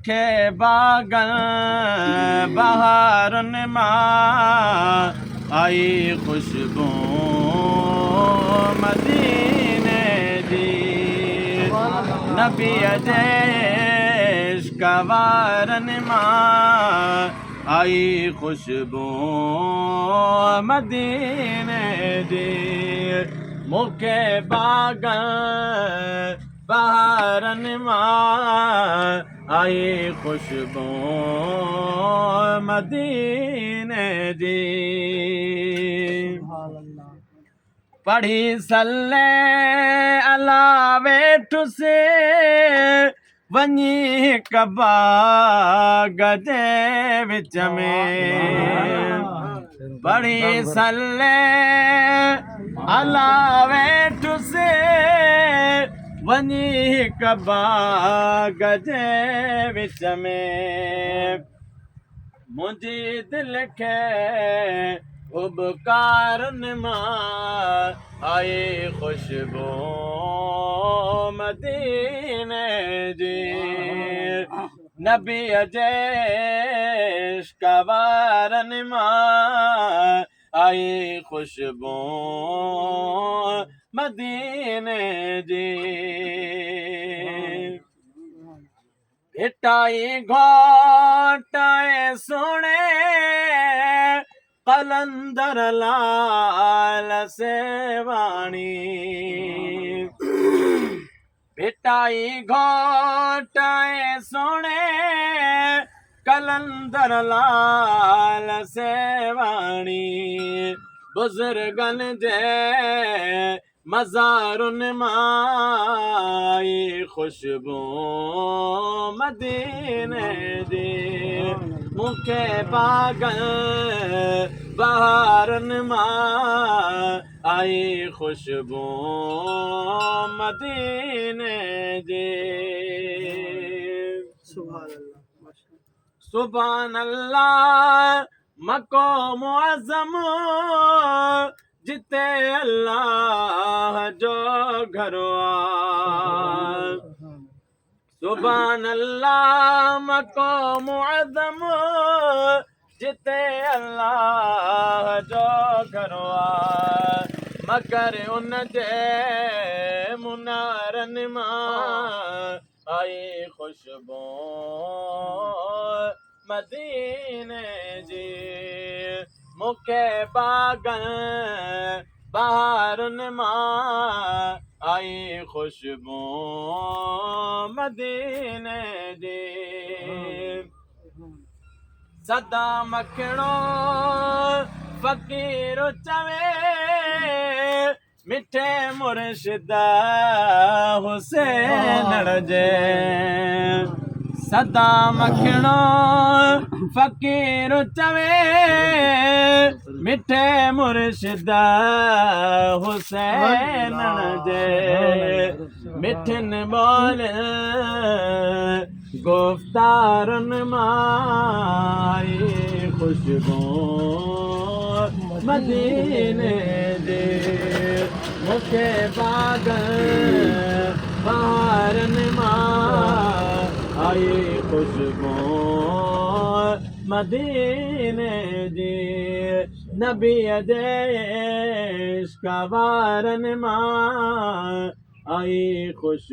मिठे बागन बहारुनि मां आई खुशबू मदीने जी। नबीअ जे इश्क़ वारनि मां आई खुशबू मदीने जी। मूंखे बागन बहारनि मां आई खुशबू मदीने जी। पढ़ी सल्ले अला वेठुसि वञी हिकु बाग़ जे विच में। पढ़ी सल्ले अला वेठुसि वञी हिकु बाग़ जे विच में। मुंहिंजी दिलि खे उबकारनि मां आई खुशबू मदीने जी। नबीअ जे इश्क़ वारनि मां आई खुशबू मदीने जी। हिटाई घोटाए सुणे कलंदर लाल सेवाणी। हिटाई घोटाए सुणे कलंदर लाल सेवाणी। बुज़ुर्गनि जे मज़ारुनि मां आई खुशबू मदीने जी। मूंखे बागन बहारनि मां आई खुशबू मदीने जी। सुभान अल्लाह मको मुअज़्ज़म जिते अल्लाह जो घर आ। सुभान अल्लाह मको मुअज़्ज़म जिते अल्लाह जो घर आ। मगर उन जे मुनारनि मां आई खुशबू मदीने जी। मूंखे बागन बहारुनि मां आई खुशबू मदीने जी। सदा मखणो फ़कीर चवे मिठे मुर्शिद हुसैन जे। सदा मखणो फ़कीर चवे मिठे मुर्शिद हुसैन जे। मिठनि ॿोलियुनि गुफ़्तारुनि मां आई खुशबू मदीने जी। मूंखे बागन बहारनि मां आई खुशबू मदीने जी। नबीअ जे इश्क़ वारनि मां आई खुशबू